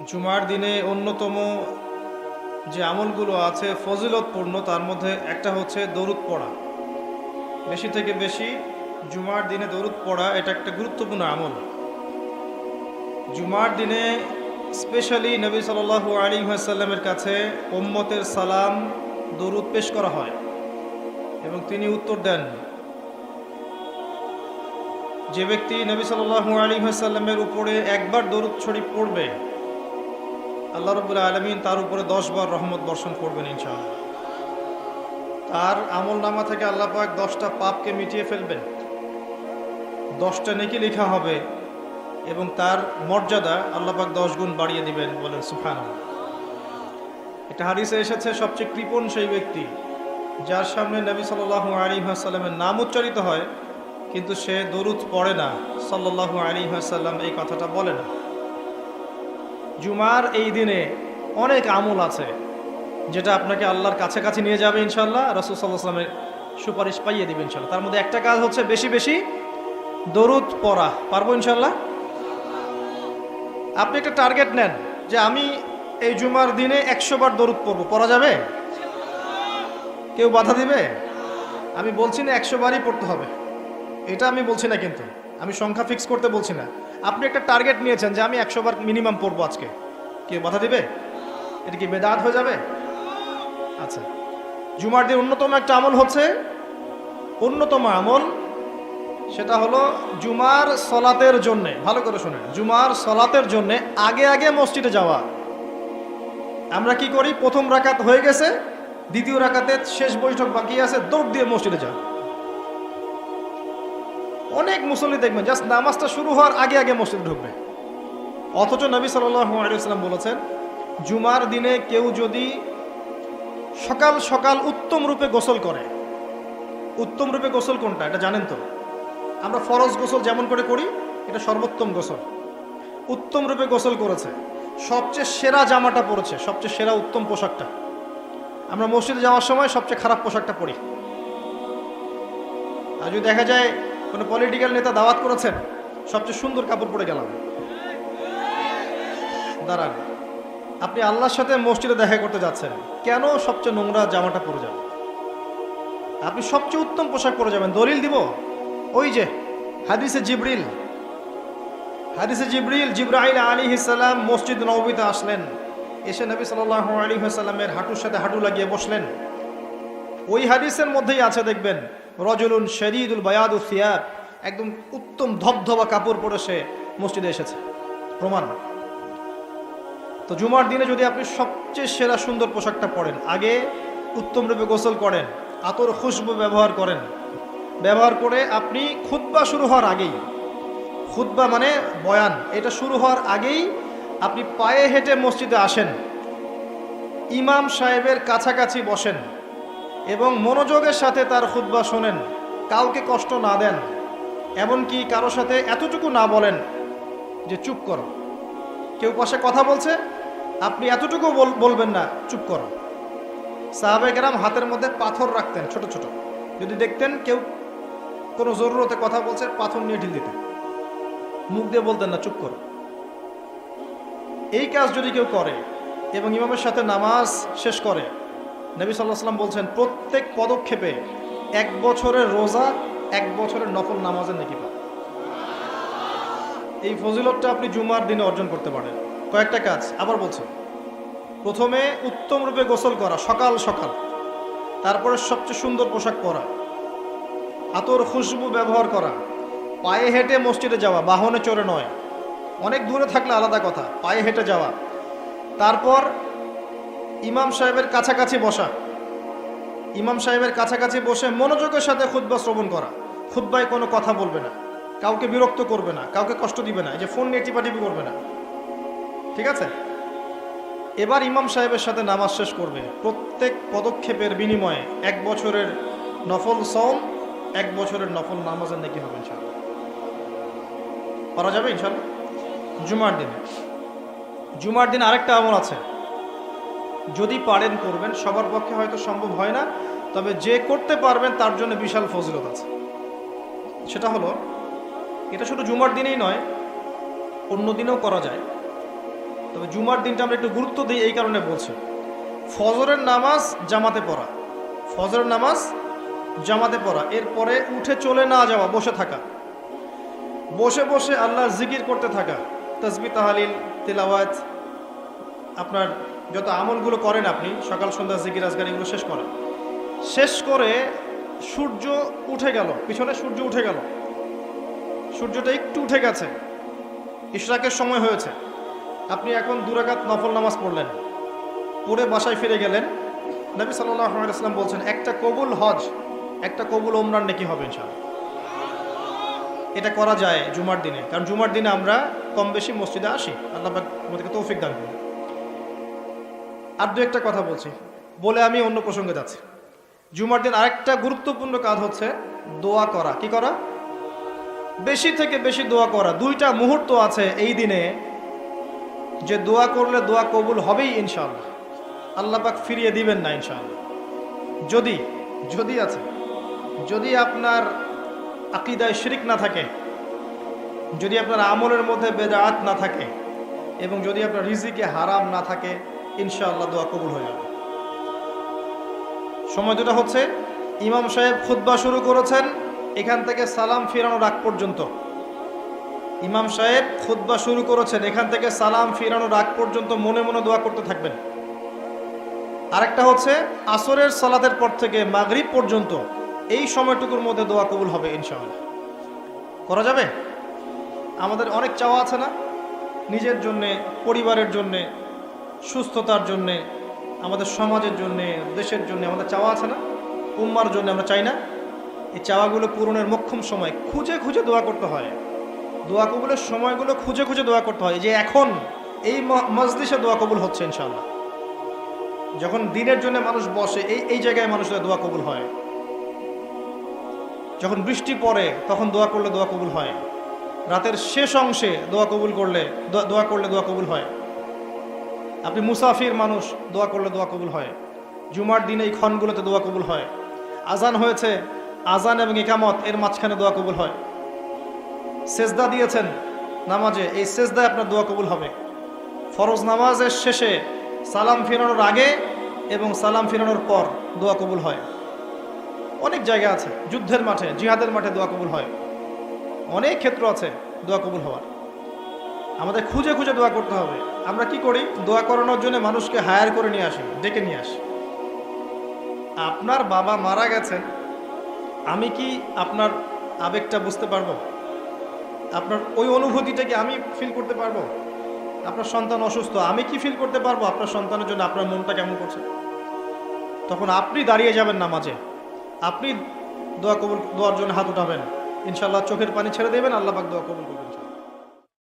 জুমার দিনে অন্যতম যে আমলগুলো আছে ফজিলতপূর্ণ, তার মধ্যে একটা হচ্ছে দরুদ পড়া। বেশি থেকে বেশি জুমার দিনে দরুদ পড়া এটা একটা গুরুত্বপূর্ণ আমল। জুমার দিনে স্পেশালি নবী সাল্লাল্লাহু আলাইহি ওয়াসাল্লামের কাছে উম্মতের সালাম দরুদ পেশ করা হয় এবং তিনি উত্তর দেন। যে ব্যক্তি নবী সাল্লাল্লাহু আলাইহি ওয়াসাল্লামের উপরে একবার দরুদ শরীফ পড়বে, আল্লাহ রাব্বুল আলামিন তার উপরে 10 বার রহমত বর্ষণ করবেন ইনশাআল্লাহ। তার আমল নামা থেকে আল্লাহ পাক 10টা পাপকে মিটিয়ে ফেলবেন, 10টা নেকি লেখা হবে এবং তার মর্যাদা আল্লাহ পাক 10 গুণ বাড়িয়ে দিবেন। বলেন সুবহানাল্লাহ। এটা হাদিসে এসেছে, সবচেয়ে কৃপণ সেই ব্যক্তি যার সামনে নবী সাল্লাল্লাহু আলাইহি ওয়াসাল্লামের নাম উচ্চারিত হয় কিন্তু সে দরুদ পড়ে না, সাল্লাল্লাহু আলাইহি ওয়াসাল্লাম এই কথাটা বলে না। জুমার এই দিনে অনেক আমল আছে যেটা আপনাকে আল্লাহর কাছাকাছি নিয়ে যাবে ইনশাআল্লাহ, রাসূল সাল্লাল্লাহু আলাইহি ওয়াসাল্লামের সুপারিশ পাইয়ে দিবে ইনশাআল্লাহ। তার মধ্যে একটা কাজ হচ্ছে বেশি বেশি দরুদ পড়া। পারবো ইনশাআল্লাহ? আপনি একটা টার্গেট নেন যে আমি এই জুমার দিনে 100 বার দরুদ পড়বো, পড়া যাবে? কেউ বাধা দিবে? আমি বলছি না 100 বারই পড়তে হবে, এটা আমি বলছি না, কিন্তু আমি সংখ্যা ফিক্স করতে বলছি না। আপনি একটা টার্গেট নিয়েছেন যে আমি 100 বার মিনিমাম পড়বো আজকে, কেউ বাধা দিবে? এটা কি বেদাত হয়ে যাবে? আচ্ছা, জুমার দিন অন্যতম একটা আমল হচ্ছে, অন্যতম আমল সেটা হলো জুমার সলাতের জন্যে, ভালো করে শুনেন, জুমার সলাতের জন্যে আগে আগে মসজিদে যাওয়া। আমরা কি করি, প্রথম রাকাত হয়ে গেছে, দ্বিতীয় রাকাতে শেষ বৈঠক বাকি আছে, দৌড় দিয়ে মসজিদে যাও। অনেক মুসল্লি দেখবেন জাস্ট নামাজটা শুরু হওয়ার আগে আগে মসজিদে ঢুকবে, অথচ নবী সাল্লাল্লাহু আলাইহি ওয়াসাল্লাম বলেছেন জুমার দিনে কেউ যদি সকাল সকাল উত্তম রূপে গোসল করে, উত্তম রূপে গোসল কোনটা এটা জানেন তো? আমরা ফরজ গোসল যেমন করে করি, এটা সর্বোত্তম গোসল। উত্তম রূপে গোসল করেছে, সবচেয়ে সেরা জামাটা পরেছে, সবচেয়ে সেরা উত্তম পোশাকটা। আমরা মসজিদে যাওয়ার সময় সবচেয়ে খারাপ পোশাকটা পরি। আর যদি দেখা যায় কোনো পলিটিক্যাল নেতা দাওয়াত করেছেন, সবচেয়ে সুন্দর কাপড় পরে গেলাম, দাঁড়ান, আপনি আল্লাহর সাথে মসজিদে দেখা করতে যাচ্ছেন, কেন সবচেয়ে নোংরা জামাটা পরে যাবেন? আপনি সবচেয়ে উত্তম পোশাক পরে যাবেন। দলিল দিব, ওই যে হাদিসে জিবরিল, জিবরাইল আলাইহিস সালাম মসজিদ নববীতে আসলেন, এসে নবী সাল্লাল্লাহু আলাইহি ওয়াসাল্লামের হাঁটুর সাথে হাঁটু লাগিয়ে বসলেন। ওই হাদিসের মধ্যেই আছে, দেখবেন, রজুলুন শরীদুল বায়াদু সিয়াব, একদম উত্তম ধবধবা কাপড় পরে সে মসজিদে এসেছে, প্রমাণ। তো জুমার দিনে যদি আপনি সবচেয়ে সেরা সুন্দর পোশাকটা পরেন, আগে উত্তম রূপে গোসল করেন, আতর খুশবু ব্যবহার করেন, ব্যবহার করে আপনি খুতবা শুরু হওয়ার আগেই, খুতবা মানে বয়ান, এটা শুরু হওয়ার আগেই আপনি পায়ে হেঁটে মসজিদে আসেন, ইমাম সাহেবের কাছাকাছি বসেন এবং মনোযোগের সাথে তার খুতবা শোনেন, কাউকে কষ্ট না দেন, এমনকি কারো সাথে এতটুকু না বলেন যে চুপ করো। কেউ পাশে কথা বলছে, আপনি এতটুকু বলবেন না, চুপ করো। সাহাবায়ে কেরাম হাতের মধ্যে পাথর রাখতেন ছোট ছোট, যদি দেখতেন কেউ কোনো জরুরতে কথা বলছে, পাথর নিয়ে ঢিল দিতেন, মুখ দিয়ে বলতেন না, চুপ করো। এই কাজ যদি কেউ করে এবং ইমামের সাথে নামাজ শেষ করে, নবী সাল্লাল্লাহু আলাইহি ওয়াসাল্লাম বলছেন প্রত্যেক পদক্ষেপে 1 বছরের রোজা, 1 বছরের নফল নামাজের নেকি পান। এই ফজিলতটা আপনি জুমার দিনে অর্জন করতে পারেন। কয়েকটা কাজ আবার বলছি, প্রথমে উত্তম রূপে গোসল করা সকাল সকাল, তারপরে সবচেয়ে সুন্দর পোশাক পরা, আতর খুশবু ব্যবহার করা, পায়ে হেঁটে মসজিদে যাওয়া, বাহনে চড়ে নয়, অনেক দূরে থাকলে আলাদা কথা, পায়ে হেঁটে যাওয়া, তারপর ইমাম সাহেবের কাছাকাছি বসা, ইমাম সাহেবের কাছাকাছি বসে মনোযোগের সাথে খুতবা শ্রবণ করা, খুতবায় কোনো কথা বলবে না, কাউকে বিরক্ত করবে না, কাউকে কষ্ট দিবে না, এই যে ফোন নিয়ে টিপাটিপি করবে না, ঠিক আছে? এবার ইমাম সাহেবের সাথে নামাজ শেষ করবে, প্রত্যেক পদক্ষেপের বিনিময়ে 1 বছরের নফল সওম, 1 বছরের নফল নামাজের নেকি হবে ইনশাআল্লাহ। করা যাবে ইনশাআল্লাহ জুমার দিনে। জুমার দিন আরেকটা আমল আছে, যদি পারেন করবেন, সবার পক্ষে হয়তো সম্ভব হয় না, তবে যে করতে পারবেন তার জন্য বিশাল ফজিলত আছে। সেটা হলো, এটা শুধু জুমার দিনেই নয়, অন্য দিনেও করা যায়। তবে জুমার দিনটা আমরা একটু গুরুত্ব দিই এই কারণে বলছি, ফজরের নামাজ জামাতে পড়া, ফজরের নামাজ জামাতে পড়া, এরপরে উঠে চলে না যাওয়া, বসে থাকা, বসে বসে আল্লাহর জিকির করতে থাকা, তাসবিহ তাহলিল তিলাওয়াত, আপনার যত আমলগুলো করেন আপনি সকাল সন্ধ্যা জিকির আজকার এগুলো শেষ করে সূর্য উঠে গেল, পিছনে সূর্য উঠে গেল, সূর্যটা একটু উঠে গেছে, ইশরাকের সময় হয়েছে, আপনি এখন 2 রাকাত নফল নামাজ পড়লেন, পড়ে বাসায় ফিরে গেলেন। নবী সাল্লাল্লাহু আলাইহি ওয়াসাল্লাম বলছেন একটা কবুল হজ, একটা কবুল ওমরার নেকি হবে ইনশাআল্লাহ। এটা করা যায় জুমার দিনে, কারণ জুমার দিনে আমরা কম বেশি মসজিদে আসি, আল্লাহ পাক আমাদেরকে তৌফিক দান করুন। আর 2-একটা কথা বলছি, বলে আমি অন্য প্রসঙ্গে যাচ্ছি। জুমার দিন আরেকটা গুরুত্বপূর্ণ কাজ হচ্ছে দোয়া করা। কি করা? বেশি থেকে বেশি দোয়া করা। 2টা মুহূর্ত আছে এই দিনে যে দোয়া করলে দোয়া কবুল হবেই ইনশাআল্লাহ, আল্লাহ পাক ফিরিয়ে দিবেন না ইনশাআল্লাহ। যদি আপনার আকীদায় শিরক না থাকে, যদি আপনার আমলের মধ্যে বেদাত না থাকে, এবং যদি আপনার রিজিকে হারাম না থাকে, ইনশাআল্লাহ দোয়া কবুল হয়ে যাবে। সময় দুটো হচ্ছে, ইমাম সাহেব খুতবা শুরু করেছেন, এখান থেকে সালাম ফিরানোর আগ পর্যন্ত। ইমাম সাহেব খুতবা শুরু করেছেন, এখান থেকে সালাম ফিরানোর আগ পর্যন্ত মনে মনে দোয়া করতে থাকবেন। আরেকটা হচ্ছে আসরের সালাতের পর থেকে মাগরিব পর্যন্ত, এই সময়টুকুর মধ্যে দোয়া কবুল হবে ইনশাআল্লাহ। করা যাবে? আমাদের অনেক চাওয়া আছে না, নিজের জন্যে, পরিবারের জন্যে, সুস্থতার জন্যে, আমাদের সমাজের জন্যে, দেশের জন্যে আমাদের চাওয়া আছে না, উম্মার জন্য আমরা চাই না? এই চাওয়াগুলো পূরণের মোক্ষম সময় খুঁজে খুঁজে দোয়া করতে হয়, দোয়া কবুলের সময়গুলো খুঁজে খুঁজে দোয়া করতে হয়। যে এখন এই মজলিসে দোয়া কবুল হচ্ছে ইনশাআল্লাহ, যখন দিনের জন্য মানুষ বসে এই জায়গায় মানুষের দোয়া কবুল হয়, যখন বৃষ্টি পড়ে তখন দোয়া করলে দোয়া কবুল হয়, রাতের শেষ অংশে দোয়া করলে দোয়া কবুল হয়, আপনি মুসাফির মানুষ, দোয়া করলে দোয়া কবুল হয়, জুমার দিনে এই ক্ষণগুলোতে দোয়া কবুল হয়, আজান হয়েছে, আজান এবং ইকামত এর মাঝখানে দোয়া কবুল হয়, সেজদা দিয়েছেন নামাজে, এই সেজদায় আপনার দোয়া কবুল হবে, ফরজ নামাজের শেষে সালাম ফিরানোর আগে এবং সালাম ফিরানোর পর দোয়া কবুল হয়। অনেক জায়গা আছে, যুদ্ধের মাঠে, জিহাদের মাঠে দোয়া কবুল হয়, অনেক ক্ষেত্র আছে দোয়া কবুল হওয়ার। আমাদের খুঁজে খুঁজে দোয়া করতে হবে। আমরা কি করি? দোয়া করানোর জন্য মানুষকে হায়ার করে নিয়ে আসি, ডেকে নিয়ে আসি। আপনার বাবা মারা গেছেন, আমি কি আপনার আবেগটা বুঝতে পারবো? আপনার ওই অনুভূতিটা কি আমি ফিল করতে পারবো? আপনার সন্তান অসুস্থ, আমি কি ফিল করতে পারবো আপনার সন্তানের জন্য আপনার মনটা কেমন করছে? তখন আপনি দাঁড়িয়ে যাবেন নামাজে, আপনি দোয়ার জন্য হাত উঠাবেন, ইনশাআল্লাহ চোখের পানি ছেড়ে দেবেন, আল্লাহ পাক দোয়া কবুল করবেন।